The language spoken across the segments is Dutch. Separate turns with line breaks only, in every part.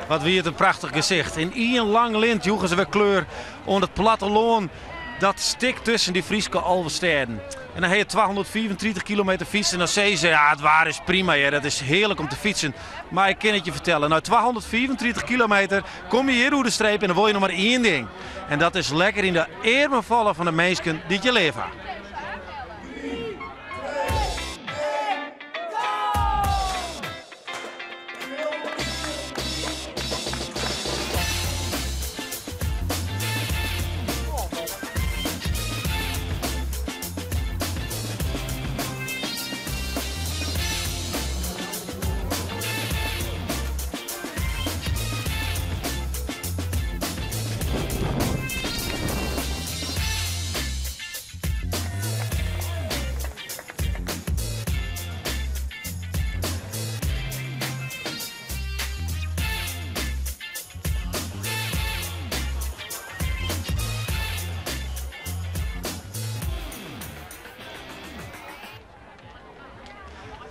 Wat wie het een prachtig gezicht. In één lang lint joegen ze weer kleur onder het platteloon. Dat stikt tussen die Frieske Alversteden. En dan heb je 234 kilometer fietsen. En dan zeggen ze, ja, het waar is prima, ja, dat is heerlijk om te fietsen. Maar ik kan het je vertellen, na 234 kilometer kom je hier door de streep en dan wil je nog maar één ding. En dat is lekker in de eer vallen van de mensen die je leven.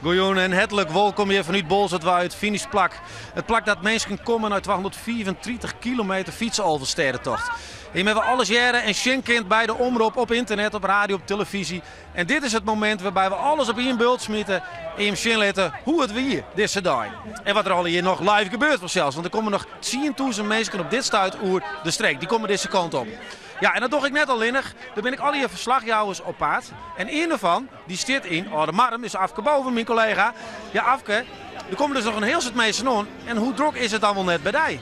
Goeien en hartelijk welkom hier vanuit Bolzert waar het finishplak. Het plak dat mensen komen uit 234 kilometer fietsen Alverstedentocht. Hier hebben we alles jaren en schenkind bij de omroep op internet, op radio, op televisie. En dit is het moment waarbij we alles op één beeld smitten en je hem letten hoe het weer deze dag. En wat er al hier nog live gebeurt zelfs. Want er komen nog 10.000 mensen op dit stuit oer de streek. Die komen deze kant op. Ja, en dat doe ik net al innig. Daar ben ik al je verslagjouwers op paard. En één daarvan, die zit in de Marm, is Afke Boven, mijn collega. Ja, Afke, er komen dus nog een heel soort mensen aan. En hoe druk is het dan wel net bij die?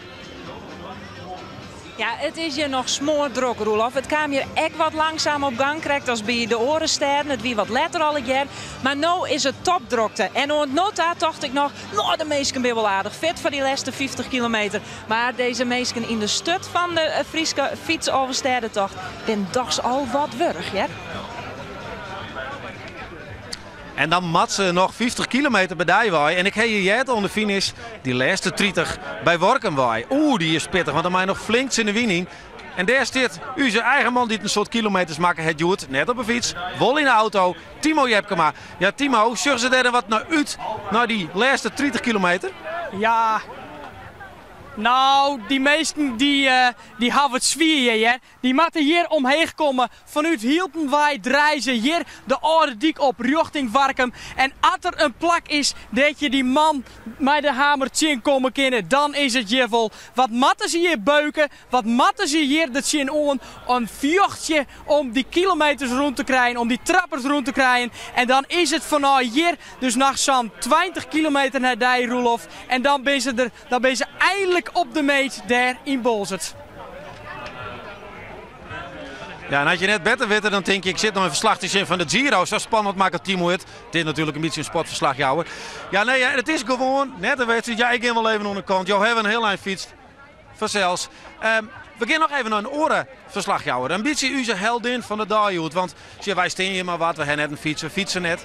Ja, het is hier nog smoordruk, Roelof. Het kwam hier echt wat langzaam op gang krijgt als bij de Orensterren. Het wie wat letter al een jaar. Maar nu is het topdrukte. En op het nota dacht ik nog, nou, de meesten ben wel aardig fit voor die laatste 50 kilometer. Maar deze meesten in de stut van de Frieske fiets Alverstedentocht ben toch al wat wurg, hè?
En dan mat ze nog 50 kilometer bij Dijwaai. En ik heb je jet onder finish die laatste 30 bij Workenwaai. Oeh, die is pittig, want dan mij nog flink in de winning. En daar zit onze eigen man die een soort kilometers maken. Het doet net op een fiets, vol in de auto. Timo Jepkema. Ja, Timo, zorg ze er wat naar uit, naar die laatste 30 kilometer?
Ja. Nou, die meesten die hebben het zwier, hè. Die moeten hier omheen komen. Vanuit Hielpenwaai draaien ze hier de oude dik op richting Warkum. En als er een plak is dat je die man met de hamer tjin komen kennen, dan is het hier vol. Wat matten ze hier beuken, wat matten ze hier dat tjin on, een vjochtje om die kilometers rond te krijgen, om die trappers rond te krijgen. En dan is het vanaf hier, dus nog zo'n 20 kilometer naar die Roelof. En dan ben ze eindelijk op de meet daar in Bolzert.
Ja, en had je net beter weten, dan denk ik zit nog een verslag te zien van de Giro. Zo spannend maakt het Timo het. Het is natuurlijk een beetje een sportverslagjouwer. Ja, nee, het is gewoon net een wedstrijd. Ja, ik ga wel even aan de kant. Jo, hebben een heel eind fietst. Vanzelfs. We gaan nog even naar een orenverslagjouwer. Een beetje onze heldin van de Daajoet. Want wij staan hier maar wat. We hebben net een fiets. We fietsen net.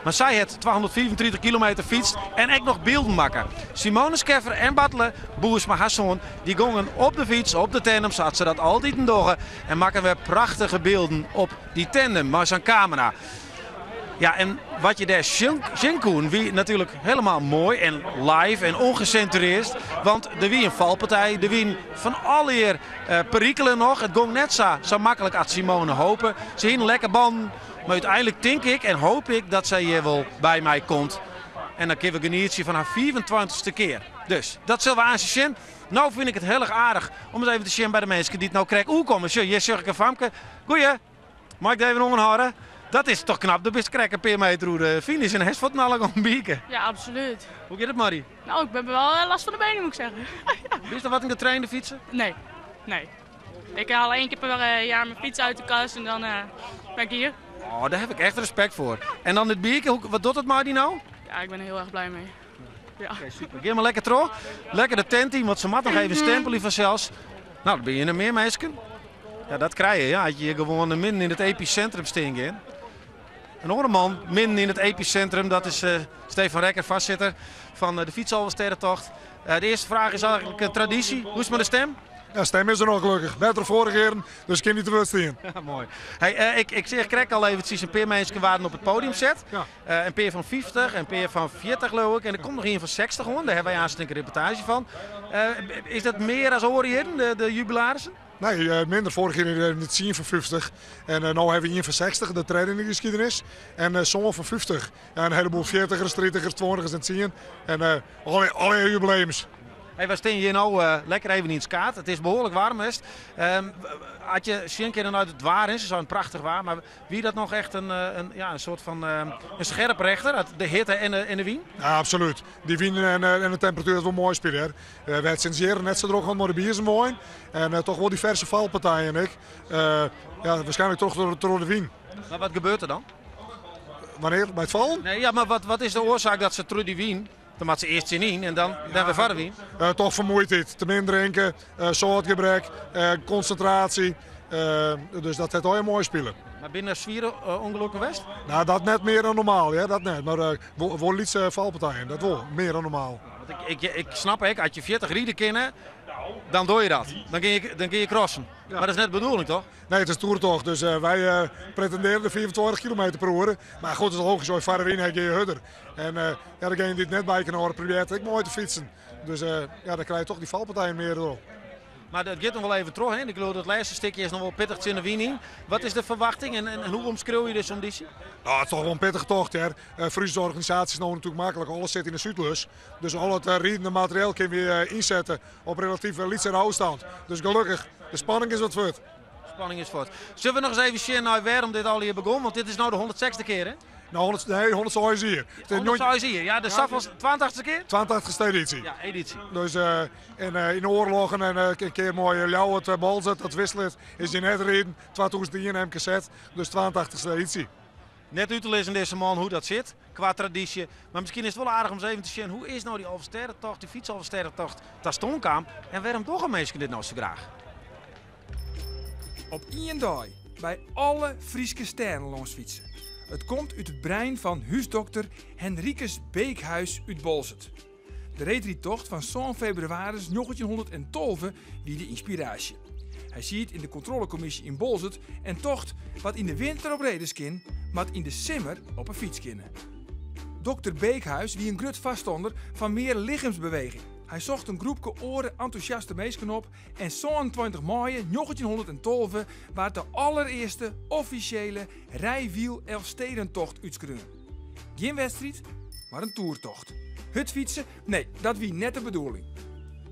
Maar zij het 234 kilometer fietst en echt nog beelden maken. Simone Scheffer en Bartle, Boersma Hasson, die gongen op de fiets, op de tandem, zat ze dat altijd in doggen. En maken we prachtige beelden op die tandem, maar zo'n camera. Ja, en wat je daar zien wie natuurlijk helemaal mooi en live en ongecentreerd. Want er wie een valpartij, er wie van alleer perikelen nog. Het ging net zo makkelijk als Simone hopen. Ze hingen lekker banden. Maar uiteindelijk denk ik en hoop ik dat zij hier wel bij mij komt. En dan kunnen we genieten van haar 24ste keer. Dus dat zullen we aanzien. Nou vind ik het heel erg aardig om eens even te zien bij de mensen die het nou krijgen. Hoe komen ze? Hier zeg ik een famke. Goeie. Mag ik even onderhouden? Dat is toch knap. De beste krijgen per meter hoe de finish en heeft wat nou om bieken.
Ja, absoluut.
Hoe gaat het, Marie?
Nou, ik ben wel last van de benen, moet ik zeggen.
Is er wat in de trein de fietsen?
Nee. Ik haal 1 keer per jaar mijn fiets uit de kast en dan ben ik hier.
Oh, daar heb ik echt respect voor. En dan dit biertje, wat doet het Marty nou?
Ja, ik ben er heel erg blij mee. Ja.
Okay, super. Geef maar lekker terug. Lekker de tent in, want ze mag nog even stempelen vanzelfs. Nou, dan ben je er meer mensen. Ja, dat krijg je. Ja, had je hier gewoon midden in het epicentrum staan. Een andere man midden in het epicentrum, dat is Stefan Rekker, vastzitter van de fiets Alverstedentocht. De eerste vraag is eigenlijk een traditie. Hoe is het met de stem?
Ja, stem is er nog gelukkig. Beter vorige keren, dus ik kan niet te veel staan.
Ja, mooi. Hey, ik zeg krek al eventjes een paar mensen waren op het podium zet.
Ja.
Een paar van 50, een paar van 40 geloof ik. En er komt nog een van 60 gewoon, daar hebben wij aanstekend een reportage van. Is dat meer als horen hier, de jubilarissen?
Nee, minder. Vorige keer in het zien van 50. En nu hebben we hier van 60, de trend in de geschiedenis. En sommigen van 50. Ja, een heleboel 40ers, 30ers, 20ers en het zien. En alle jubileums.
Hey, we staan hier nou lekker even in het skaat. Het is behoorlijk warm. Had je zien keer uit het waar is, zo'n prachtig waar. Maar wie dat nog echt een soort van een scherp rechter, de hitte en de wien?
Ja, absoluut. Die wien en de temperatuur is wel mooi spelen. We hebben sinds jaren net zo droog, maar de bier is mooi. En toch wel diverse valpartijen. Waarschijnlijk toch door de wien.
Maar wat gebeurt er dan?
Wanneer? Bij het vallen?
Nee, ja, maar wat is de oorzaak dat ze terug die wien? Dan moet ze eerst zin in en dan weer verder wien.
Toch vermoeidheid. Te min drinken, soortgebrek, concentratie. Dus dat het heel mooi spelen.
Maar binnen zwieren ongelukken geweest?
Nou, dat net meer dan normaal. Ja, dat net. Maar wel iets valpartijen. Dat wel. Meer dan normaal.
Ik snap, als je 40 rieden kennen, dan doe je dat. Dan kun je crossen. Ja. Maar dat is net de bedoeling, toch?
Nee, het is toertocht. Dus wij pretenderen de 24 km per uur. Maar goed, het is logisch. Als je verder in heb je hudder. En dan ga je dit net bij kunnen horen. Probeert ik mooi te fietsen. Dus dan krijg je toch die valpartijen meer door.
Maar dat gaat nog wel even terug. Hè? Ik geloof dat het laatste stukje is nog wel pittig in de wiening. Wat is de verwachting en hoe omschreeuw je dus om die?
Nou, het is toch wel een pittige tocht. Friese organisatie is nou natuurlijk makkelijk. Alles zit in de Zuidlus. Dus al het riedende materiaal kun je inzetten op relatief lietse afstand. Dus gelukkig, de spanning is wat voort.
Spanning is voort. Zullen we nog eens even zien naar waarom dit al hier begon? Want dit is nou de 106e keer, hè?
Nou, 100 zou je hier.
100 zou je hier, ja. De SAF was 82e keer?
82e editie.
Ja, editie.
Dus in de oorlogen en een keer mooi jou het balzet, dat wisselt, is je net reden. 2001 heb ik gezet, dus 82e editie.
Net u te lezen deze man hoe dat zit, qua traditie. Maar misschien is het wel aardig om eens even te zien, hoe is nou die Alversterrentocht, die fietsalversterrentocht, dat stoonkaam. En waarom toch een mensen dit nou zo graag?
Op één dag bij alle Frieske sterren langs fietsen. Het komt uit het brein van huisdokter Henricus Beekhuis uit Bolzet. De retrietocht van zo'n februari 1912 wie de inspiratie. Hij ziet in de controlecommissie in Bolzet en tocht wat in de winter op redenskin, maar in de simmer op een fiets kunnen. Dokter Beekhuis wie een grut vaststander van meer lichaamsbeweging. Hij zocht een groepje oren enthousiaste meesken op en zo'n 20 mei 1912 was de allereerste officiële rijwiel Elfstedentocht uitschreven. Geen wedstrijd, maar een toertocht. Het fietsen? Nee, dat wie net de bedoeling.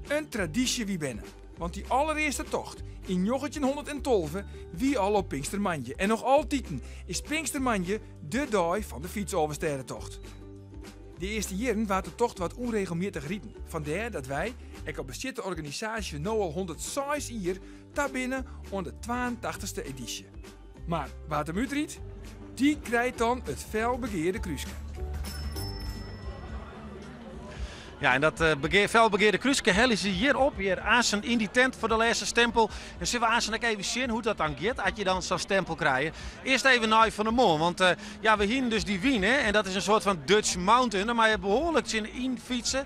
Een traditie wie binnen, want die allereerste tocht in 1912 wie al op Pinkstermanje. En nog altijd is Pinkstermanje de dag van de fietsoversterentocht. De eerste jaren was de tocht wat onregelmatig rieten. Vandaar dat wij, op de organisatie nu al 106 jaar, daar binnen aan de 82e editie. Maar wat hem uitriet, die krijgt dan het felbegeerde kruisje.
Ja, en dat felbegeerde kruisje hellen ze hier op, hier aansen in die tent voor de laatste stempel. En zullen we aansen ook even zien hoe dat dan gaat, als je dan zo'n stempel krijgt. Eerst even naar van de mol, want we hier dus die wien, hè, en dat is een soort van Dutch Mountain, daar mag je behoorlijk in fietsen.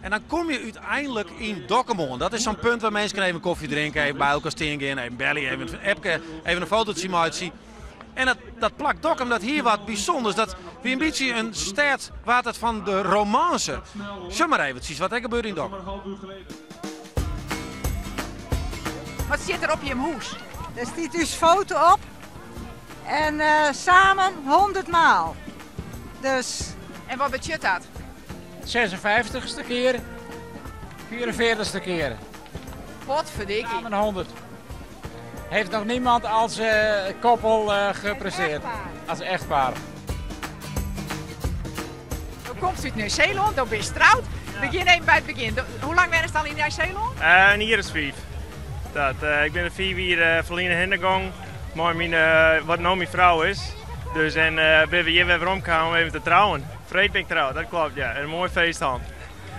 En dan kom je uiteindelijk in Dokkermond. Dat is zo'n punt waar mensen even koffie drinken, even bij elkaar stingen, even bellen, even een appje, even een fotootje maken. En dat plakt Dokkum dat hier wat bijzonders. Dat wie een beetje een stad waar het van de romance. Zeg maar eventjes, wat er gebeurt in Dokkum.
Wat zit er op je hoes?
Er staat dus foto op. En samen 100 maal. Dus...
En wat betekent dat?
56ste keer. 44ste keer.
Potverdikkie.
Samen 100. Heeft nog niemand als koppel gepresteerd. Als echtpaar.
Dan komt u uit Nieuw-Zeeland, dan ben je getrouwd. Begin even bij het begin. Hoe lang ben je al in Nieuw-Zeeland?
Een jaar is 5. Ik ben er 4 jaar verleden hindergang. Maar wat nou mijn vrouw is. Dus en ben we hier weer omgekomen om even te trouwen. Vreed ben ik trouw, dat klopt ja. En een mooi feest aan.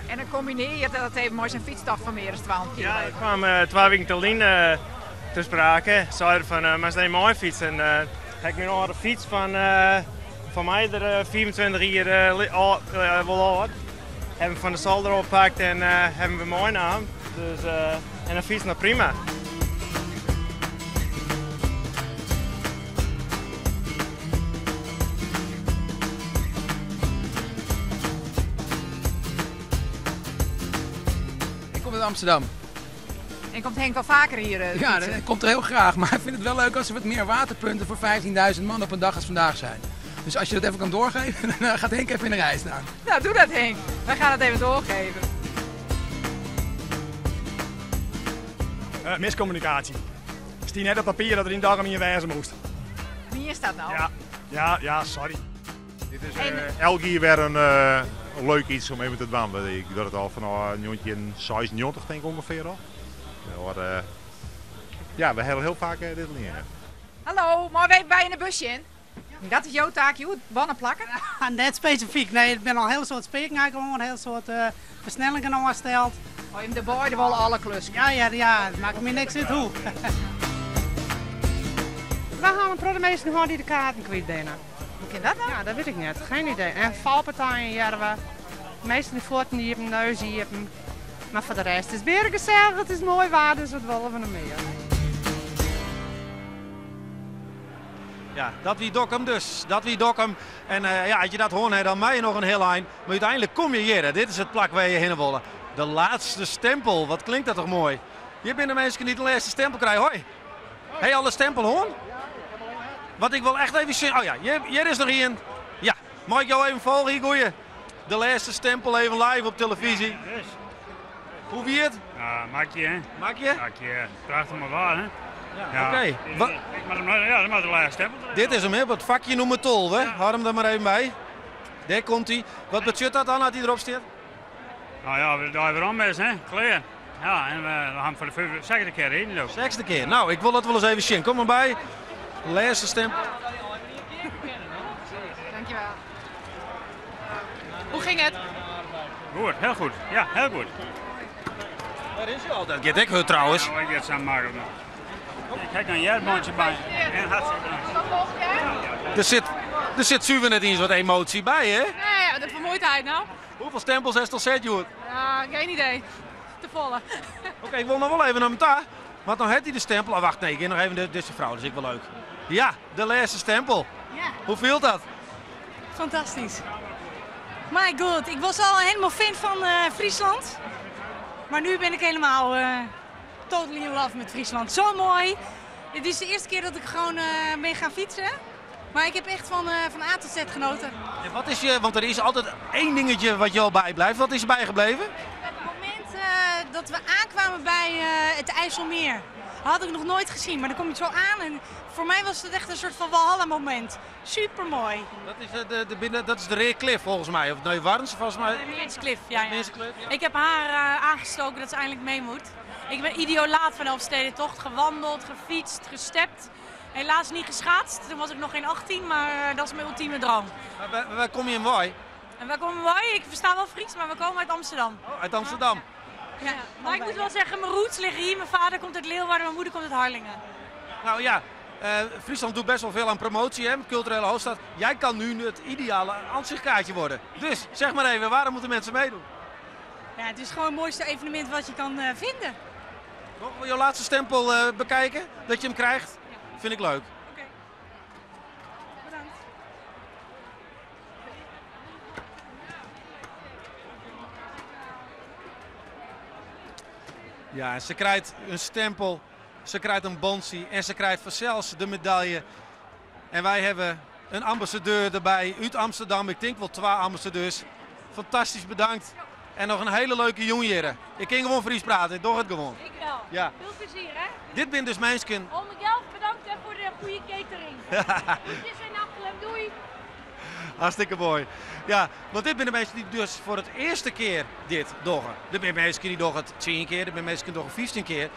En dan combineer je dat even mooi zijn fietsdag van meer dan 12 keer.
Ja, ik kwam 2 weken te Lien te sprake. Zeiden van, maar ze mooi fiets. En heb ik nu nog een fiets van mij er 24 jaar wel oud. Hebben we van de zolder opgepakt en hebben we mooi naam. Dus, en dan fietsen we prima.
Ik kom uit Amsterdam.
En komt Henk wel vaker hier?
Ja, dat komt er heel graag. Maar ik vind het wel leuk als er wat meer waterpunten voor 15.000 man op een dag als vandaag zijn. Dus als je dat even kan doorgeven, dan gaat Henk even in de rij staan.
Nou, doe dat Henk. Wij gaan het even doorgeven.
Miscommunicatie. Het is net op papier dat er in dag om je wijzen moest.
Wie is dat nou?
Ja, sorry.
Dit is elk jaar weer een leuk iets om even te doen. Ik doe het al vanaf 1996 denk ik ongeveer al. Ja, we hebben heel vaak dit leren.
Hallo, maar we bij in een busje in. Dat is jouw taakje, hoe bannen plakken?
Net specifiek, nee, ik ben al een heel soort spreken gewoon, een heel soort versnellingen omgesteld.
Oh, in de boorden willen alle klussen.
Ja, het maakt me niks uit hoe. We gaan een burgemeester gewoon die de kaarten kwijt binnen.
Hoe kan dat nou?
Ja, dat weet ik niet, geen idee. En valpartijen jaren we, meestal die voeten die hebben, neus die hebben. Maar voor de rest is het weer gezellig, het is mooi waar, dus wat willen we nog meer.
Ja, dat wie Dokkum dus. Dat wie Dokkum. En ja, als je dat hoort, dan mij nog een heel eind. Maar uiteindelijk kom je hier. Dit is het plak waar je heen wil. De laatste stempel. Wat klinkt dat toch mooi. Hier binnen mensen die de laatste stempel krijgen. Hoi. Hey, alle stempel hoor. Wat ik wil echt even zien. Oh ja, hier is nog één. Ja, mag ik jou even volgen hier, goeie? De laatste stempel even live op televisie. Hoe wie het?
Ja, maak je hè.
Maak je?
Maak je. Prachtig maar waar hè.
Ja, oké.
Ja, dat was de laatste stempel.
Dit is hem, hè? Het vakje noemen tol, hè? Hou hem er maar even bij. Daar komt hij. Wat betekent dat dan, als hij erop staat?
Nou ja, we daar weer om is, hè? Klaar. Ja, en we gaan voor de zesde keer heen.
Zesde keer. Nou, ik wil dat wel eens even zien. Kom maar bij. Laatste stempel.
Dankjewel. Hoe ging het?
Goed, heel goed. Ja, heel goed.
Waar is hij altijd? Get ik trouwens.
Ja, ik ga het samen maken. Ik heb een jaarbandje bij. En hartstikke
Er zit zuiver net eens wat emotie bij, hè?
Nee, de vermoeidheid nou.
Hoeveel stempels heeft al zet, Joert?
Ja, geen idee. Te volle.
Oké, ik wil nog wel even naar elkaar. Want dan heeft hij de stempel. Oh, wacht, nee, ik heb nog even de vrouw, dat is ik wel leuk. Ja, de laatste stempel.
Ja.
Hoe voelt dat?
Fantastisch. My god, ik was al helemaal fan van Friesland. Maar nu ben ik helemaal totally in love met Friesland. Zo mooi. Dit is de eerste keer dat ik gewoon ben gaan fietsen. Maar ik heb echt van A tot Z genoten.
En wat is want er is altijd één dingetje wat je al bijblijft. Wat is er bijgebleven?
Het moment dat we aankwamen bij het IJsselmeer. Dat had ik nog nooit gezien, maar dan kom je zo aan en voor mij was het echt een soort van Walhalla moment. Super mooi.
Dat is de Rear Cliff volgens mij, of nee, Warns volgens mij.
Meertje Cliff, ja. Ik heb haar aangestoken dat ze eindelijk mee moet. Ik ben ideolaat van Elfstedentocht, gewandeld, gefietst, gestept. Helaas niet geschaatst, toen was ik nog geen 18, maar dat is mijn ultieme droom.
Waar kom je in Wai?
En waar komen wij? Ik versta wel Fries, maar we komen uit Amsterdam.
Oh, uit Amsterdam?
Ja, maar ik moet wel zeggen, mijn roots liggen hier. Mijn vader komt uit Leeuwarden, mijn moeder komt uit Harlingen.
Nou ja, Friesland doet best wel veel aan promotie, hè, culturele hoofdstad. Jij kan nu het ideale aanzichtkaartje worden. Dus zeg maar even, waarom moeten mensen meedoen?
Ja, het is gewoon het mooiste evenement wat je kan vinden.
Nog wil je laatste stempel bekijken, dat je hem krijgt? Ja. Vind ik leuk.
Oké. Bedankt.
Ja, ze krijgt een stempel, ze krijgt een bonsie en ze krijgt zelfs de medaille. En wij hebben een ambassadeur erbij uit Amsterdam. Ik denk wel 2 ambassadeurs. Fantastisch bedankt. En nog een hele leuke jongjeren. Ik kan gewoon Fries praten, ik doe het gewoon.
Ik wel.
Ja.
Veel plezier hè.
Dit ben dus mensen.
Ome Gelf, bedankt voor de goede catering. Groetjes en Nachtelem, doei.
Hartstikke mooi. Ja, want dit zijn de mensen die dus voor het eerste keer dit doen. Er zijn mensen die doen het 10 keer, er zijn mensen die doen het 15 keer.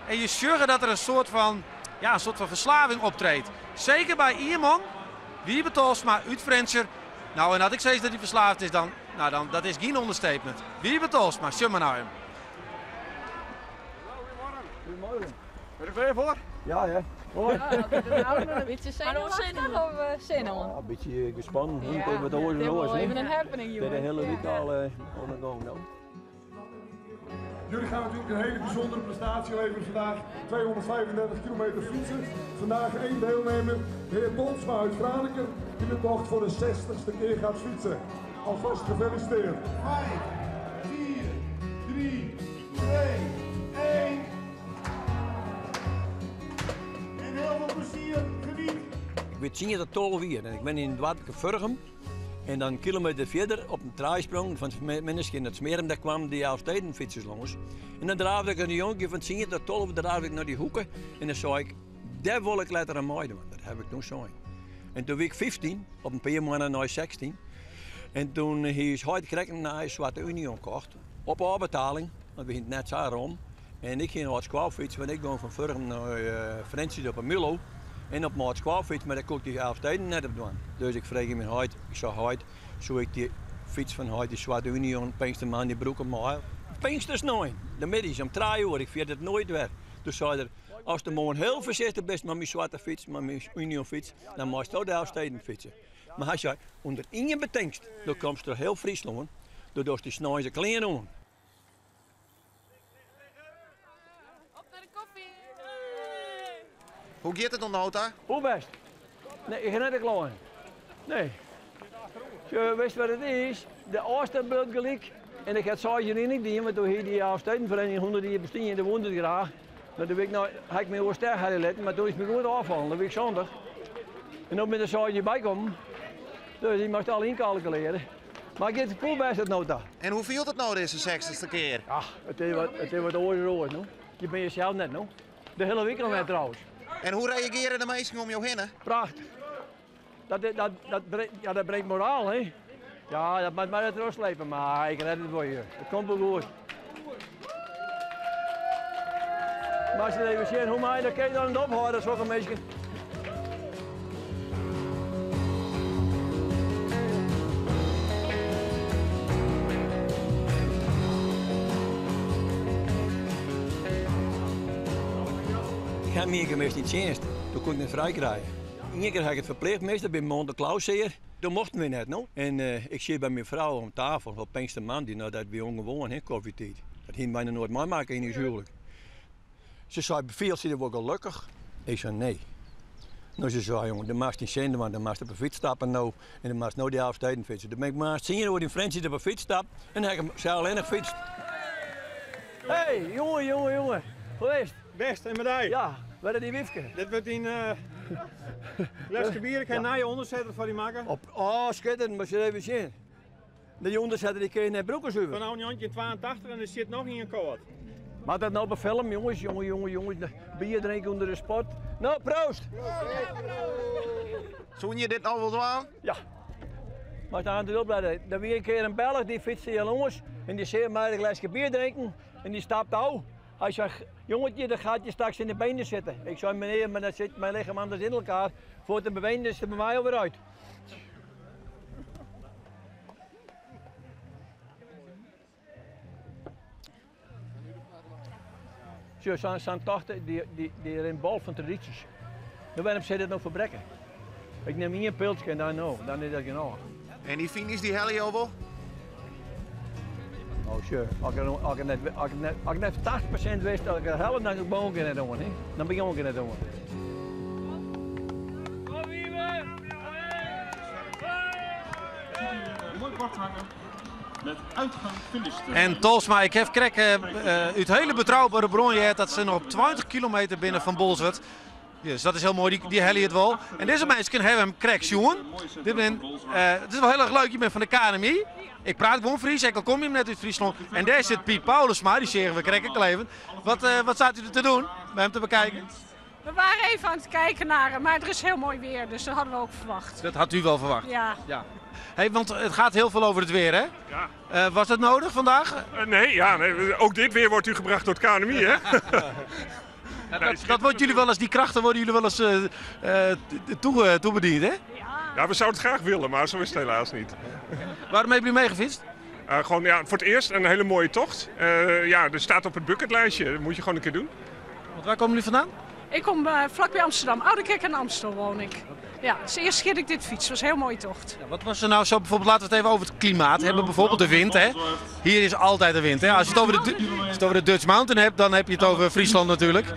En je zorgt dat er een soort van verslaving optreedt. Zeker bij iemand, wie betaalt maar uit Frencher. Nou, en dat ik zeg dat hij verslaafd is, dan dat is geen understatement. Wie betaalt maar, zeg maar nou hem.
Goedemorgen. Ben je er klaar voor?
Ja, ja. Hoi.
Een beetje zenuwachtig of zenuwen?
Een beetje gespannen. Hoe komen we het
dit
horen?
wel even een happening,
De hele week al on the go, nou.
Jullie gaan natuurlijk een hele bijzondere prestatie leveren vandaag. 235 kilometer fietsen. Vandaag 1 deelnemer, de heer Bolsma uit Franeker, die de tocht voor de 60ste keer gaat fietsen. Alvast gefeliciteerd. 5, 4, 3, 2, 1. En heel veel plezier, geniet.
Ik weet zien je dat tol weer. En ik ben in Dwartke-Vurgem. En dan een kilometer verder op een draaisprong van mensen in het Smerum, daar kwamen die Elfstedenfietsers langs. En dan draafde ik een jongetje van Sint dat tolf, draafde ik naar die hoeken. En dan zei ik, daar wil ik later aan meedoen. Dat heb ik toen gezien. En toen was ik 15, op een paar maanden naar 16. En toen is hij gekregen naar de Zwarte Unie gekocht. Op afbetaling, dat begint net zo om. En ik ging naar het squawfiets, want ik ging van Vurgem naar Frensies op een Milo. En op mijn squawfiets, maar daar kon ik die Elfsteden net op doen. Dus ik vroeg hem uit, ik zei uit, zou ik die fiets van uit die Zwarte Unie aan Pinksterman die broek op mij. Pinksters nooit, de middags om 3 uur, ik vind het nooit weg. Dus zei er, als de morgen heel voorzichtig bent met mijn zwarte fiets, met mijn Union fiets, dan moet je ook de Elfsteden fietsen. Maar hij zei, onder in je betekst, dan komt er heel Friesland, doordat die snijden ze klein aan.
Hoe gaat het dan, Nota?
Hoe best? Nee, ik ga net klein. Nee. Je weet wat het is? De oosten beeld gelijk. En ik had zo hier niet die, want toen hier die Afstedenvereniging 100 die bestaan in de wonder graag. Dat heb ik nou, had ik me wel sterk geleerd, maar toen is me goed afvallen. Dat weet ik zondag. En dan ben er zo bij komen. Dus die moest al incalculeren. Maar ik heb het poel best het Nota.
En hoe viel het nou deze 60ste keer?
Ja, het is wat oorlog, no? Je bent jezelf net, no? De hele week net trouwens.
En hoe reageren de mensen om jou heen?
Prachtig. Dat brengt moraal, hè? Ja, dat moet maar het rust slepen, maar ik red het voor je. Het komt wel goed. Maar als je even ziet hoe mij dan kan je dan ophouden, zulke mensen. Ik heb meer gemist niet tjenst. Toen kon ik niet vrij krijgen. Eén keer had ik het verpleegmeester bij Monte Claus zeer. Toen mochten we net nog. En ik zit bij mijn vrouw aan tafel op Pinksterman, die nou dat weer ongewoon heeft, koffietijd. Dat ging bijna nooit meemaken in het huwelijk. Ze zei, veel zit er wel gelukkig? Ik zei, nee. Nou, ze zei, jongen, dan mag je niet zenden, want dan mag je op een fiets stappen nou. En dan mag je nou die Elfsteden fietsen. Dan ben ik maar zien hoe die Frensies op een fiets stapt. En dan heb ik hem alleen nog gefietst. Hé, jongen. Hoe is het?
Best, en met mij?
Ja, wat is die wifke?
Dit wordt in Leske Bier, ik ga naar je onderzetter van die maken.
Oh, schitterend, maar ze even zien. Die onderzetter die kun je net broeken zuiver.
Van nou een jantje 82 en er zit nog in een koord.
Maar dat nou bij film, jongens. Bier drinken onder de sport. Nou, proost!
Zoen je dit nou wel zo aan?
Ja. Maar dan gaan opleiden. Dan weer een keer een Belg die fietst hier jongens. En die zegt mij een glaasje bier drinken. En die stapt au. Hij zegt, jongetje, dan gaat je straks in de benen zitten. Ik zei, meneer, maar dan zit mijn lichaam anders in elkaar. Voor te bewegen is er bij mij alweer uit. Zo zijn tochten die er in bal van tradities. Dan waarom ze dit nog verbreken? Ik neem hier een pilsje en dan is dat genoeg.
En die finish die hel je al wel?
Oh, sure. Als ik net 80% wist dat ik de helft dan ook boven kunnen doen, dan begin ik kunnen doen.
Mooi bord hangen. Met uitgang finish.
En Tolsma, ik heb gekregen uit hele betrouwbare bron dat ze nog op 20 kilometer binnen van Bolsward. Dus dat is heel mooi, die hel je het wel. En deze mensen hebben hem krek jongen. Het is wel heel erg leuk, je bent van de KNMI. Ik praat gewoon Fries, ik kom je net uit Friesland. En daar zit Piet Paulusma, die zeggen we krekken kleven. Wat staat u er te doen bij hem te bekijken?
We waren even aan het kijken naar hem, maar er is heel mooi weer, dus dat hadden we ook verwacht.
Dat had u wel verwacht?
Ja.
Hey, want het gaat heel veel over het weer, hè? Ja. Was dat nodig vandaag?
Nee, ook dit weer wordt u gebracht door het KNMI, hè?
Dat wordt jullie wel eens, die krachten worden jullie wel eens toebediend, hè?
Ja, we zouden het graag willen, maar zo is het helaas niet.
Waarom hebben jullie meegefietst?
Gewoon voor het eerst een hele mooie tocht. Er staat op het bucketlijstje, dat moet je gewoon een keer doen.
Want waar komen jullie vandaan?
Ik kom vlakbij Amsterdam, Oudekerk en Amstel woon ik. Ja, het is de eerste keer dat ik dit fiets. Het was een heel mooie tocht.
Ja, wat was er nou zo, bijvoorbeeld, laten we het even over het klimaat hebben. Bijvoorbeeld de wind, hè. Hier is altijd de wind, hè. Als je het over de Dutch Mountain hebt, dan heb je het over Friesland natuurlijk.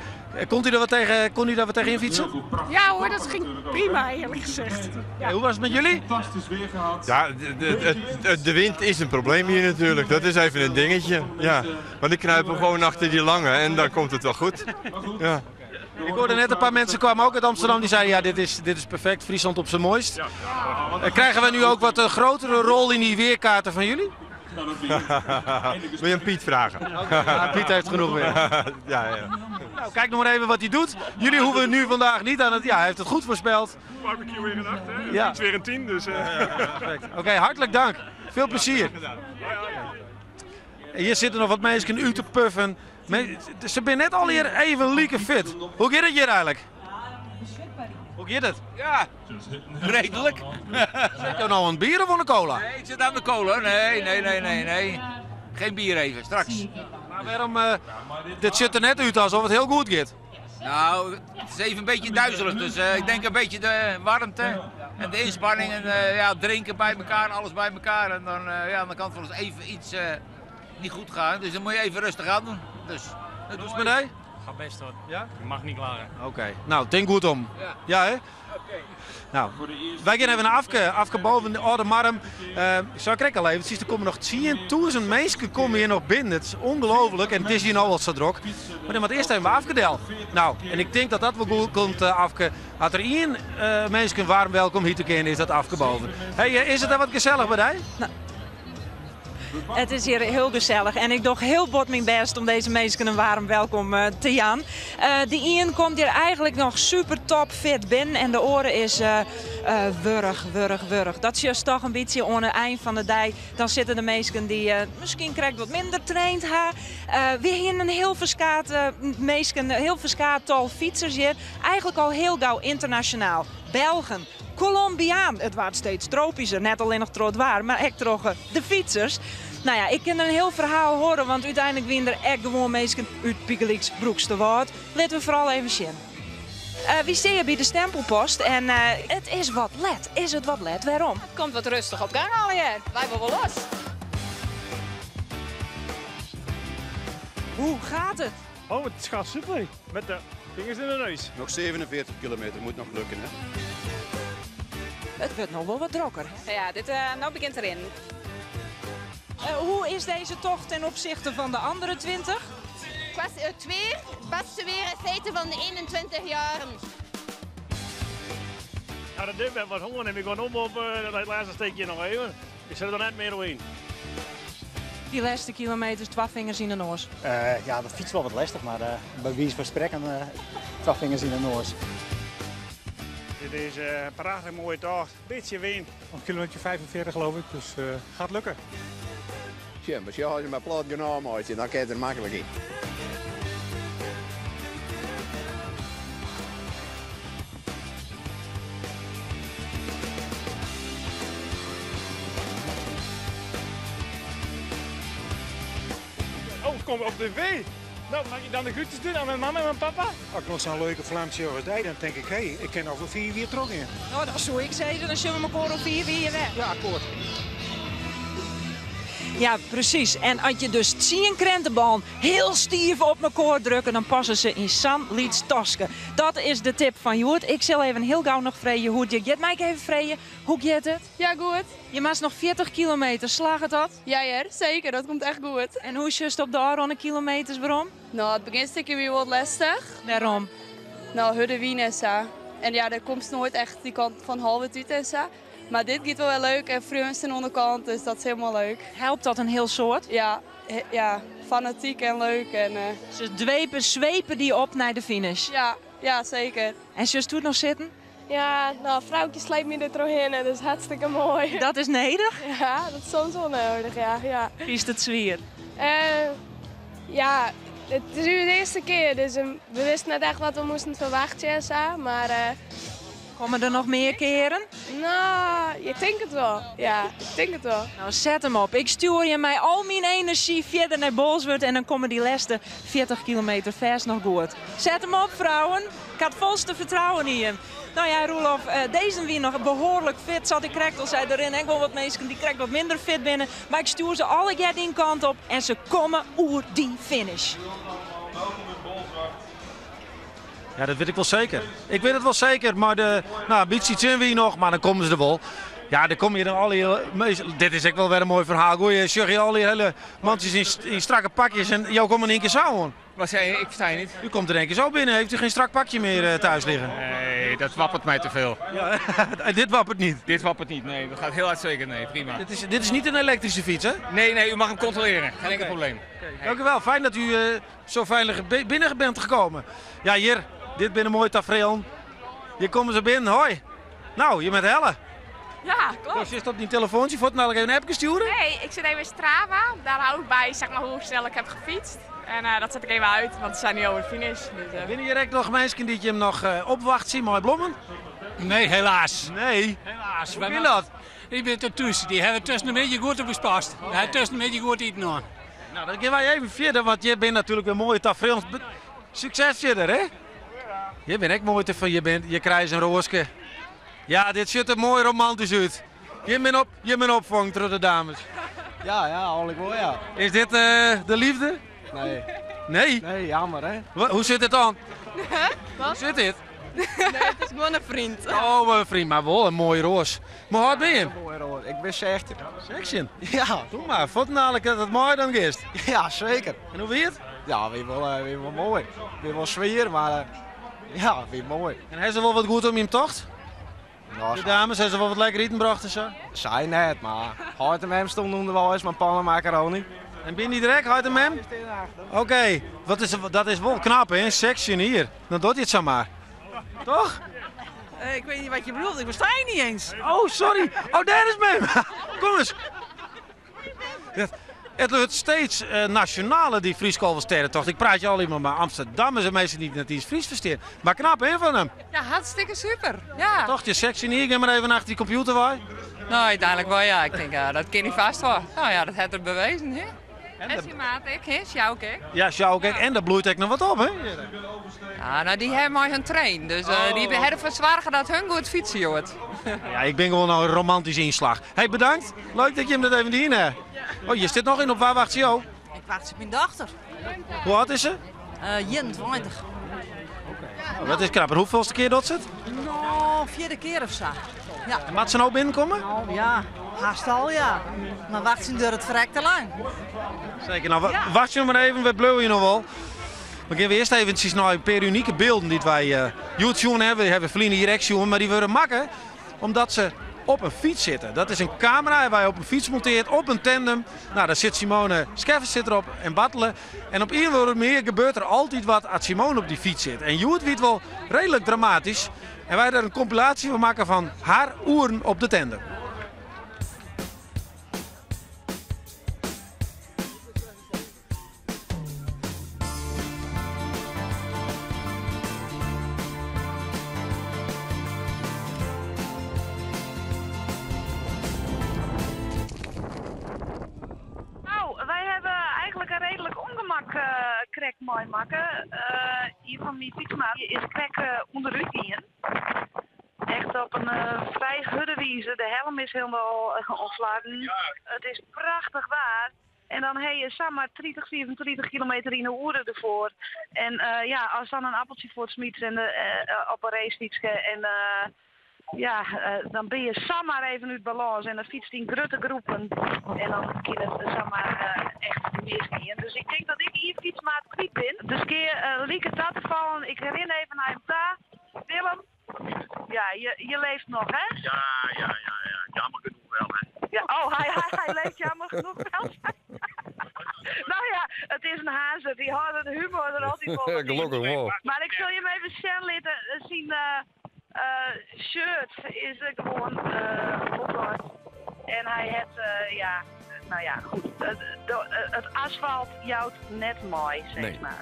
Kon u daar wat tegen in fietsen?
Ja hoor, dat ging prima eerlijk gezegd.
Ja, hoe was het met jullie?
Fantastisch weer gehad.
Ja, de wind is een probleem hier natuurlijk. Dat is even een dingetje. Ja. Maar die knijpen gewoon achter die lange en dan komt het wel goed. Ja.
Ik hoorde net een paar mensen kwamen ook uit Amsterdam die zeiden ja, dit is perfect, Friesland op zijn mooist. Krijgen we nu ook wat grotere rol in die weerkaarten van jullie?
Wil je een Piet vragen?
Ja, Piet heeft genoeg weer.
Ja.
Nou, kijk nog maar even wat hij doet. Jullie hoeven nu vandaag niet aan het... Ja, hij heeft het goed voorspeld.
Barbecue weer gedacht, hè?
Ja.
Iets weer een 10, dus...
Perfect. Oké, hartelijk dank. Veel plezier. Hier zitten nog wat mensen u te puffen. Ze zijn net al hier even lieke fit. Hoe gaat het hier eigenlijk? Hoe gaat het?
Ja, redelijk.
Zit je nou een bier of een cola?
Nee, ik zit aan de cola. Nee. Geen bier even, straks.
Maar waarom, dit ziet er net uit alsof het heel goed gaat.
Nou, het is even een beetje duizelig, dus ik denk een beetje de warmte en de inspanning en drinken bij elkaar, alles bij elkaar. En dan kan het wel eens even iets niet goed gaan, dus dan moet je even rustig aan doen. Dus,
Hoe is het met hij?
Gaat best hoor.
Ja?
Je mag niet klagen.
Oké, nou, denk goed om. Ja, hè? Nou, wij gaan even naar Afke boven de Oude Marm. Zo kijk al even, er komen nog 10.000 mensen komen hier nog binnen. Het is ongelooflijk en het is hier nou al zo druk. Maar dan moet eerst even bij Afkedel. Nou, en ik denk dat dat wel goed komt, Afke. Als er één mensen warm welkom hier te kennen, is dat Afke boven. Hey, is het daar wat gezellig bij jou?
Nou, het is hier heel gezellig en ik doe heel bot mijn best om deze mensen een warm welkom te gaan. De Ian komt hier eigenlijk nog super top fit binnen en de oren is wurg. Dat is toch een beetje aan het eind van de dag. Dan zitten de mensen die misschien krijgt wat minder traind hebben. We hier een heel verskaat tal fietsers hier. Eigenlijk al heel gauw internationaal. Belgen. Colombiaan. Het wordt steeds tropischer, net alleen nog trottoir, maar echt toch de fietsers. Nou ja, ik kan een heel verhaal horen, want uiteindelijk winnen er echt gewoon mensen uit Piekeliks Broekste Woord. Laten we vooral even zien. We staan bij de stempelpost en het is wat let. Is het wat let? Waarom?
Het komt wat rustig op gang al hier. Wij wel los.
Hoe gaat het?
Oh, het gaat super. Met de vingers in de neus.
Nog 47 kilometer, moet nog lukken hè.
Het wordt nog wel wat drokker.
Ja, dit nou begint erin.
Hoe is deze tocht ten opzichte van de andere 20?
Qua het weer, het beste weer in feite van de 21 jaren.
Ja, dat deed met wat honger en we gaan om op dat laatste steekje nog even. Ik zet er net meer doorheen.
Die laatste kilometers, 2 vingers in de noos.
Ja, dat fietst wel wat lastig, maar bij wie is van spreken 2 vingers in de noos.
Dit is een prachtig mooie dag, beetje wind.
Op kilometer 45 geloof ik, dus gaat lukken.
Ja, maar als je maar plat genomen maakt, dan kan het er makkelijk in.
Oh, het komt op tv. Nou, mag je dan de groetjes doen aan mijn mama en mijn papa?
Als ik nog zo'n leuke Vlaamse jongens deed, dan denk ik, hé, ik ken over 4 weer terug in.
Nou, dat zou ik zeggen, dan zullen we elkaar op 4 weer weg.
Ja, akkoord.
Ja, precies. En als je dus 10 krentenbal heel stief op elkaar drukken, dan passen ze in San Liets Tosken. Dat is de tip van Joert. Ik zal even heel gauw nog vragen hoe het gaat. Mij even vragen, hoe gaat het?
Ja, goed.
Je maakt nog 40 kilometer, slaagt dat?
Ja, zeker. Dat komt echt goed.
En hoe is het op de Aronne kilometers, waarom?
Nou, het beginstukje weer wat lastig.
Waarom?
Nou, Hudde Wien is zo. En ja, daar komt nooit echt die kant van halve uit is zo. Maar dit gaat wel leuk en Vreunst aan de onderkant, dus dat is helemaal leuk.
Helpt dat een heel soort?
Ja, fanatiek en leuk. En,
Ze zwepen die op naar de finish?
Ja, zeker.
En zus doet nog zitten?
Ja, nou, vrouwtje sleept me er doorheen en dat is hartstikke mooi.
Dat is nedig?
Ja, dat is soms wel nodig, ja.
Kiest het zwier?
Ja, het is nu de eerste keer, dus we wisten net echt wat we moesten verwachten, maar...
Komen er nog meer keren?
Nou, ik denk het wel. Ja, ik denk het wel.
Nou, zet hem op. Ik stuur je mij al mijn energie verder naar Bolsward en dan komen die laatste 40 kilometer vers nog goed. Zet hem op, vrouwen. Ik had volste vertrouwen in je. Nou ja, Roelof, deze wie nog behoorlijk fit zat. Ik krijg al zei erin, en gewoon wat mensen die krijgen wat minder fit binnen. Maar ik stuur ze alle keer die kant op en ze komen oer die finish.
Ja, dat weet ik wel zeker. Ik weet het wel zeker, maar een beetje zien we hier nog, maar dan komen ze er wel. Ja, dan kom je dan al die... Dit is echt wel weer een mooi verhaal. Goeie, je al die hele mandjes in strakke pakjes en jou komt in één keer zo aan.
Wat zei je? Ik versta je niet.
U komt er in één keer zo binnen. Heeft u geen strak pakje meer thuis liggen?
Nee, dat wappert mij te veel.
Ja, dit wappert niet?
Dit wappert niet, nee. Dat gaat heel uitstekend, nee. Prima.
Dit is niet een elektrische fiets, hè?
Nee, u mag hem controleren. Geen enkel probleem.
Dank u wel. Fijn dat u zo veilig binnen bent gekomen. Ja, hier. Dit binnen een mooi tafereel. Hier komen ze binnen. Hoi. Nou, je bent Helle.
Ja, klopt.
Dus je is op die telefoontje voor het nou even een appje sturen?
Nee, ik zit even in Strava. Daar hou ik bij zeg maar, hoe snel ik heb gefietst. En dat zet ik even uit, want we zijn nu over de finish. Dus,
Binnen je direct nog mensen die je hem nog opwacht, zien, mooi blommen?
Nee, helaas.
Nee?
Helaas.
Hoe vind je dat?
Die bent er tussen. Die hebben tussen een beetje goed op gepast. Hij heeft tussen een beetje goed eten aan.
Nou, dan gaan wij even verder, want je bent natuurlijk een mooie tafereel. Succes verder, hè? Je bent echt mooi je krijgt een rooske. Ja, dit ziet er mooi romantisch uit. Je bent opvangt door de dames.
Ja, eigenlijk wel, ja.
Is dit de liefde?
Nee.
Nee?
Nee, jammer, hè.
Hoe zit het dan?
Wat?
Hoe zit dit?
Nee, het is gewoon een vriend.
Oh, een vriend, maar wel een mooie roos. Maar hoe oud ben je?
Een mooie roos. Ik ben 16.
16?
Ja.
Doe maar, vond namelijk dat het mooi dan is.
Ja, zeker.
En hoe weer het?
Ja, weer wel mooi. Weer wel sfeer, maar ja, weer mooi.
En heeft ze wel wat goed om je tocht?
Ja,
de dames, hebben ze wel wat lekker eten gebracht en zo?
Zij net, maar Hart en Mem stonden er wel eens, maar pannen macaroni.
En ben je direct, Hart en Mem? Oké, dat is wel knap, hè? Een section hier. Dan doet hij het zo maar. Toch?
Ik weet niet wat je bedoelt, ik versta je niet eens.
Oh, sorry. Oh, daar is Mem. Kom eens. Het wordt steeds nationale, die Frieskolversterrentocht. Ik praat je al iemand, maar Amsterdam is er meestal niet net iets Fries versteerd. Maar knap, hè, van hem?
Ja, hartstikke super. Ja.
Toch, je section hier. Ik ga maar even achter die computer waai.
Nou, uiteindelijk wel, ja. Ik denk, dat kan niet vast wel. Nou ja, dat heeft er bewezen, hè. En is je maat, ik, hè? Sjouw, kijk.
Ja, Sjouw, kijk. En daar bloeit ook nog wat op, hè?
Ja, nou, die hebben mooi hun train. Dus die hebben ervoor zorgen dat hun goed fietsen, joh.
Ja, ik ben gewoon nou een romantische inslag. Hey, bedankt. Leuk dat je hem dat even niet hebt. Oh, je zit nog in op waar wacht je ook?
Ik wacht op mijn dochter.
Hoe oud is ze?
21.
Oh, dat is knap. En hoeveelste keer dat zit?
Nou, 4e keer of zo. Ja.
En mag ze nou binnenkomen?
Oh ja, haast al ja. Maar wacht ze door het verrek te lang.
Zeker. Nou, wacht je maar even. Wat bleuwen je nog wel? We gaan eerst even naar een paar unieke beelden die wij YouTube hebben. We hebben vrienden hier exen, maar die worden makken omdat ze op een fiets zitten. Dat is een camera waar je op een fiets monteert, op een tandem. Nou, daar zit Simone Scheffers zit erop en battelen. En op een of meer gebeurt er altijd wat als Simone op die fiets zit. En Joet weet wel redelijk dramatisch. En wij er een compilatie van maken van haar oeren op de tandem.
Krek mooi maken. Hier van mijn fietsmaat is krek onderuit hier. Echt op een vrij gudde wijze. De helm is helemaal ontslagen. Het is prachtig waar. En dan heb je samen 30, 34 kilometer in de uur ervoor. En ja, als dan een appeltje voor het smiet en op een racefietsje en dan ben je samen even uit balans en dan fietst in grote groepen. En dan kan het samen echt misgaan. Dus ik denk dat ik hier fietsmaat kwijt ben. Dus keer lieke dat te vallen. Ik herinner even naar hem daar. Willem, ja, je leeft nog, hè?
Ja. Jammer genoeg wel, hè?
Ja, oh, hij leeft jammer genoeg wel. Nou ja, het is een hazer. Die hadden de humor er altijd wel.
Gelukkig wel.
Maar ik zal je hem even snel laten zien. Shirt is gewoon opgelost. En hij heeft, nou ja, goed. Het asfalt jouwt net mooi, zeg maar.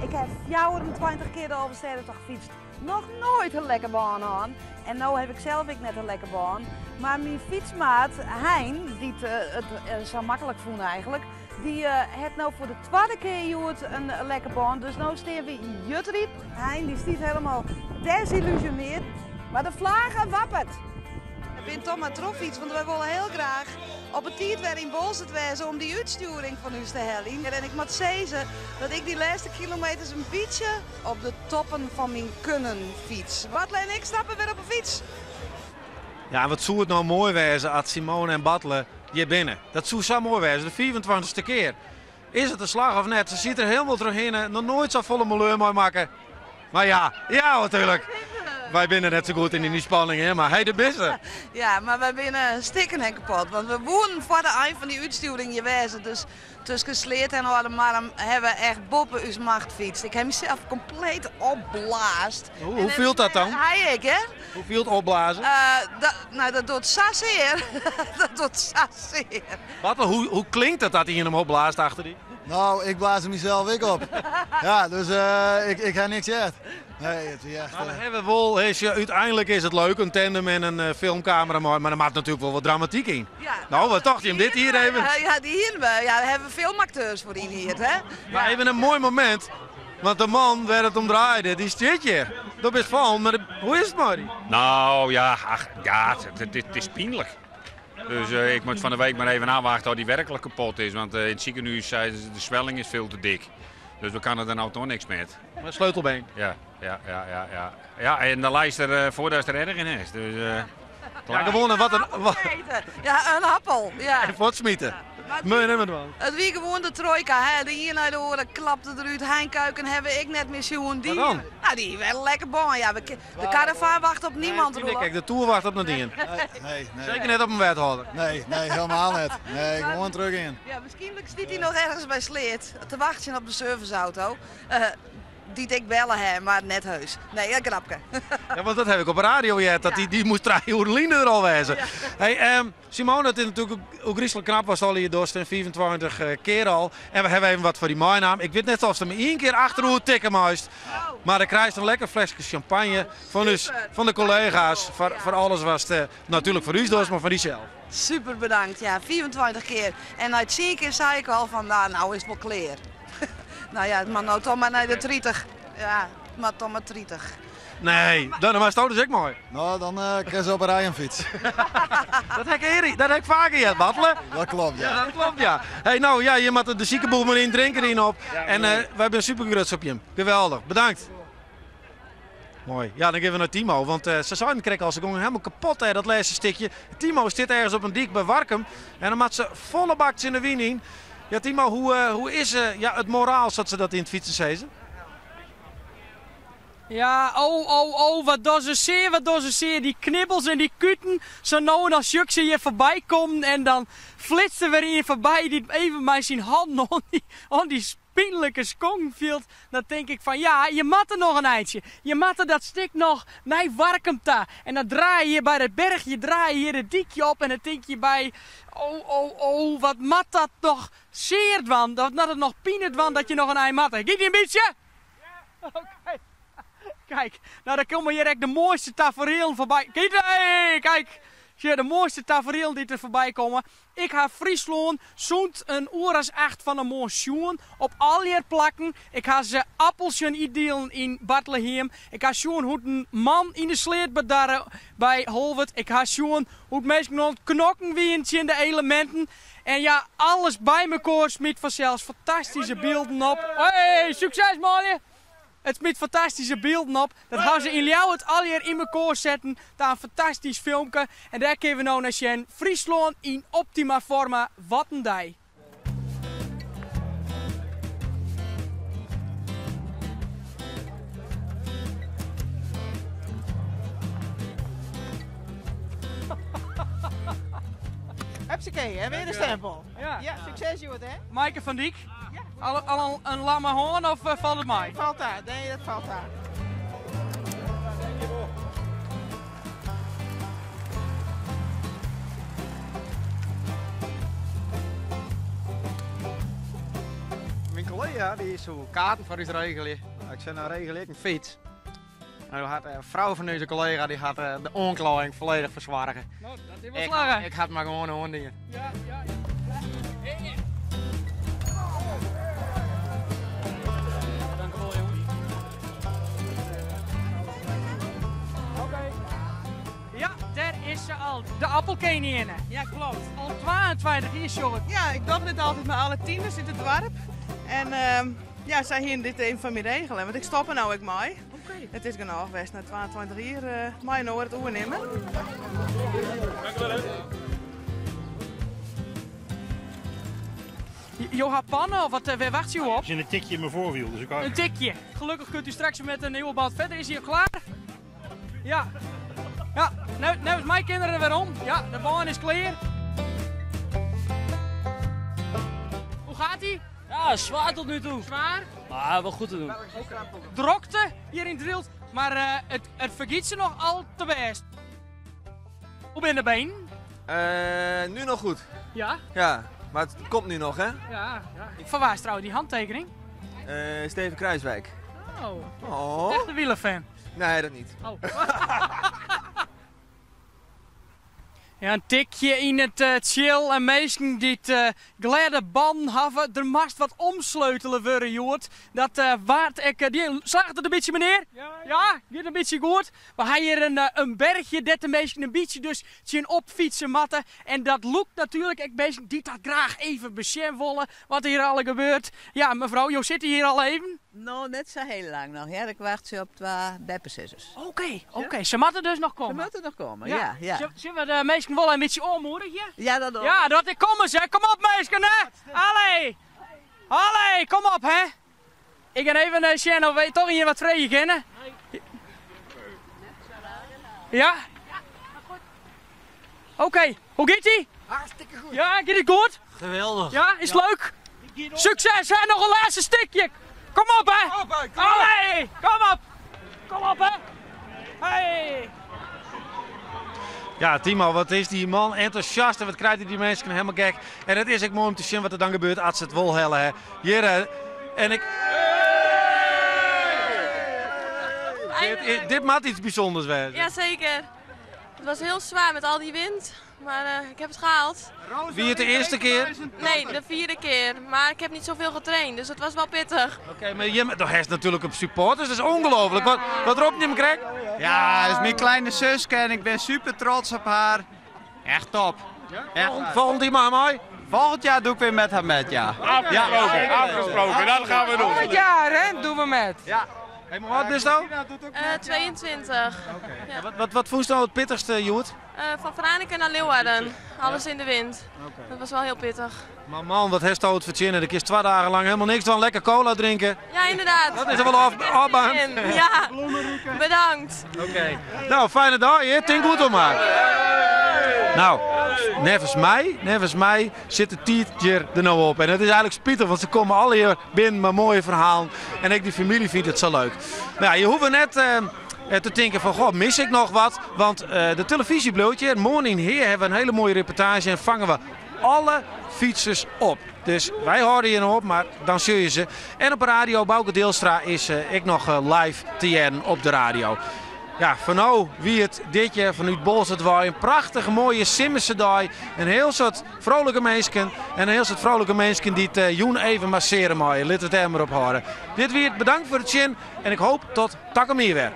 Ik heb 24 keer de Overstedentocht gefietst. Nog nooit een lekker baan aan. En nu heb ik zelf net een lekker baan. Maar mijn fietsmaat, Hein, die het zo makkelijk vond eigenlijk, Die heeft nou voor de tweede keer Joert een lekker baan. Dus nu staan we in Jutriep. Hein die stiet helemaal desillusioneerd. Maar de vlagen wappert. Ik ben toch maar trots iets, want wij willen heel graag op het tijd weer in Bolzert wezen om die uitsturing van u te halen. En ik moet zeggen dat ik die laatste kilometers een beetje op de toppen van mijn kunnen fiets. Bartle en ik stappen weer op een fiets.
Ja, wat zou het nou mooi wezen als Simone en Bartle hier binnen. Dat zou zo mooi wezen, de 24e keer. Is het een slag of net? Ze ziet er helemaal terug in, nog nooit zo volle malheur mooi maken. Maar ja, natuurlijk. Wij binnen net zo goed in die spanning, hè? Maar hij de beste.
Ja, maar wij binnen stikken en kapot. Want we woonden voor de eind van die uitsturing geweest. Dus tussen Sleet en Oudemarm hebben we echt boven uw macht fietst. Ik heb mezelf compleet opblaast.
Hoe voelt dat dan?
Hij ik, hè?
Hoe voelt opblazen?
Dat doet sazeer. Dat doet sazeer.
Wat, hoe klinkt het dat hij in hem opblaast achter die?
Nou, ik blaas hem mezelf ik op. Ja, dus ik ga niks uit. Nee, het is echt...
Maar we hebben wel, uiteindelijk is het leuk, een tandem en een filmcamera, maar er maakt natuurlijk wel wat dramatiek in. Ja, nou, wat dacht je om dit hier even?
Ja, die hier, ja, daar hebben we filmacteurs voor in hier, hè?
Maar even een mooi moment, want de man waar het om draaide, die zit hier. Dat is van, maar hoe is het, Marie?
Nou ja, het is pijnlijk. Dus ik moet van de week maar even aanwachten dat die werkelijk kapot is. Want in het ziekenhuis zeiden ze de zwelling is veel te dik. Dus we kunnen er nou toch niks mee.
Een sleutelbeen.
Ja. Ja, en de lijst er voordat er erg in is. Dus,
ja, gewoon een
Ja, een appel. Ja.
En voortsmieten.
Het wie gewoon de trojka, hè? De hier naar de oren klapte eruit. Heinkuiken hebben ik net missioen. Die,
dan?
Nou, die wel lekker bon. Ja, de karavaan wacht op niemand.
Kijk, de Tour wacht op nadien.
Nee.
Zeker net op een wethouder.
Nee, helemaal niet. Nee, gewoon terug in.
Ja, misschien zit hij nog ergens bij Sleet te wachten op de serviceauto. Die ik bellen hè, maar net heus. Nee, een grapje.
Ja, want dat heb ik op de radio gehad, dat die moest 3 uur er al wezen. Ja. Hey, Simone, het is natuurlijk ook griezelig knap was al hier door 24 keer al. En we hebben even wat voor die mijnaam. Ik weet net of ze me 1 keer achterover tikken moest. Maar dan krijg je een lekker flesje champagne van de collega's. Voor alles was het natuurlijk voor u dus, maar voor die zelf.
Super bedankt, ja, 24 keer. En na het 10 keer zei ik al van, nou is het wel klaar. Nou ja, het mag nou toch maar naar de 30. Ja, het mag toch maar 30.
Nee, dan was het dus ook mooi.
Nou, dan krijg je op een rij een fiets.
dat heb ik vaker gehad, Bartle.
Dat klopt, ja.
Ja, dat klopt, ja. Hey, nou ja, je moet de ziekenboel maar in drinken erin op. Ja, en we hebben super gruts op je. Geweldig, bedankt. Mooi. Ja, dan geven we naar Timo, want ze zouden krijgen als ze gewoon helemaal kapot hè, dat laatste stukje. Timo zit ergens op een dik bij Warkum en dan maakt ze volle baks in de wien in. Ja, Timo, hoe is het moraal zoals ze dat in het fietsen zezen?
Ja, wat doen ze zeer. Die knibbels en die kuten, zo nou en dan juk ze hier voorbij komen en dan flitst er weer hier voorbij die even bij zijn handen aan die pijnlijke skong viel. Dan denk ik van ja, je mat er nog een eindje. Je mat er dat stik nog naar Warkum ta. En dan draai je bij het bergje, draai je hier het diekje op en dan denk je bij wat mat dat nog zeert van. Dat het nog pienet van dat je nog een ei mat hebt. Giet die een beetje? Ja. Oké. Kijk, nou dan komen hier echt de mooiste tafereel voorbij. Kijk, zie de mooiste tafereel die er voorbij komen. Ik ga Friesland zo'n een uur als 8 van de motion op al hier plakken. Ik ga ze appelsje indelen in Bethlehem. Ik ga zien hoe een man in de sleet bedarren bij Holwert. Ik ga zien hoe het meestal nog knokken wie in de elementen. En ja, alles bij elkaar smiet vanzelfs fantastische beelden op. Hey, succes man! Het smiet fantastische beelden op. Dat gaan ze in jou het al hier in elkaar zetten. Daar een fantastisch filmpje. En daar kunnen we nou naar zien. Friesland in optima forma. Wat een dag.
Hupsakee, hè? Weer de stempel. Ja, succes Joert, hè?
Maaike van Dijk. Al een lamme hoorn of valt het mij?
Valt daar, nee dat valt daar.
Mijn collega die is zo kaarten voor ons regelen. Ik zei nou regel ik een fiets. Nou, had een vrouw van deze collega die had de onkleding volledig verzwargen.
Nou, dat is wel slagen.
Ik had maar gewoon een hond hier.
Ja. ze al de appelkeen in.
Ja, klopt.
Al 22 jaar, Sjoerd.
Ja, ik doe dit altijd met alle tieners in het dorp. En ja, zij hier dit een van mijn regelen, want ik stop er nou ook mee.
Oké.
Het is genoeg geweest na 22 jaar, mij nou het overnemen.
Je hebt pannen of wat wacht je op?
Er zit een tikje in mijn voorwiel, dus ik
Een tikje. Gelukkig kunt u straks met een nieuwe band verder. Is hij al klaar? Ja. Ja, nou is mijn kinderen er weer om. Ja, de baan is klaar. Hoe gaat hij?
Ja, zwaar tot nu toe.
Zwaar?
Maar wel goed te doen.
Drokte hier in Drielt, maar het vergiet ze nog al te best. Hoe ben je erbij?
Nu nog goed.
Ja?
Ja, maar het komt nu nog, hè?
Ja. Van waar is trouwens die handtekening?
Steven Kruiswijk.
Oh.
Oh.
Echte wielerfan.
Nee, dat niet.
Oh. Ja, een tikje in het chill en mensen die het gladde band hebben. Er mag wat omsleutelen worden, Joort. Dat waard ik. Die slaagt het een beetje, meneer? Ja, gaat een beetje goed. We hebben hier een bergje, dat de mensen een beetje dus zien opfietsen matten. En dat lukt natuurlijk. Ik mensen die dat graag even beschermen willen. Wat hier al gebeurt. Ja, mevrouw, Jo zit hier al even.
Nou, net zo heel lang nog. Ja, ik wacht ze op 2 beppensissers.
Oké. Ze moeten dus nog komen.
Ze moeten nog komen, ja.
Zullen we de mensen wel een beetje aanmoedigen?
Ja, dat ook.
Ja, dat ik kom eens, hè. Kom op, mensen, hè. Allee, kom op, hè. Ik ga even Shannon, weet toch hier wat vrije kennen? Ja? Oké, hoe gaat ie?
Hartstikke goed.
Ja, gaat het goed?
Geweldig.
Ja, is leuk? Succes, hè. Nog een laatste stukje. Kom op, hè. Allee, kom op, hè. Hey.
Ja, Timo, wat is die man enthousiast en wat krijgt die mensen helemaal gek. En het is ook mooi om te zien wat er dan gebeurt als ze het wil hellen. Hè. Hier, en ik... Dit moet iets bijzonders zijn.
Jazeker. Het was heel zwaar met al die wind, maar ik heb het gehaald.
Wie het de eerste keer?
Nee, de 4e keer. Maar ik heb niet zoveel getraind, dus het was wel pittig.
Oké, maar je hebt natuurlijk op supporters, dat is ongelooflijk. Wat roept je hem, Greg?
Ja, dat is mijn kleine zusje en ik ben super trots op haar. Echt top. Echt.
Volgend jaar maar mooi.
Volgend jaar doe ik weer met haar met, ja.
Afgesproken, dat gaan we doen.
Volgend jaar, hè, doen we met.
Ja.
Hey, maar wat is dat?
22. Ja.
Wat vond je nou het pittigste, Joet?
Van Franeker naar Leeuwarden. Alles in de wind. Dat was wel heel pittig.
Maar man, wat heeft het verzinnen? Ik is 2 dagen lang helemaal niks dan lekker cola drinken.
Ja, inderdaad.
Dat is er wel afbaan.
Ja, bedankt.
Oké. Nou, fijne dag hier. Tien goed om maar. Nou, nevens mij zit de tientje er nou op. En het is eigenlijk spietig, want ze komen alle hier binnen met mooie verhalen. En ik die familie vindt het zo leuk. Nou, je hoeft net te denken van, goh, mis ik nog wat? Want de televisieblootje, Morning Here, hebben we een hele mooie reportage en vangen we alle fietsers op. Dus wij houden hier nog op, maar dan zul je ze. En op radio Bouke Deelstra is ik nog live te jaren op de radio. Ja, van nou wie het dit jaar vanuit Bolzerwaai een prachtige mooie Simmense dag. Een heel soort vrolijke mensen en een heel soort vrolijke mensen die het Joen even masseren maaien. Laten we het er maar op houden. Dit weer bedankt voor het zien en ik hoop tot takkemeer weer.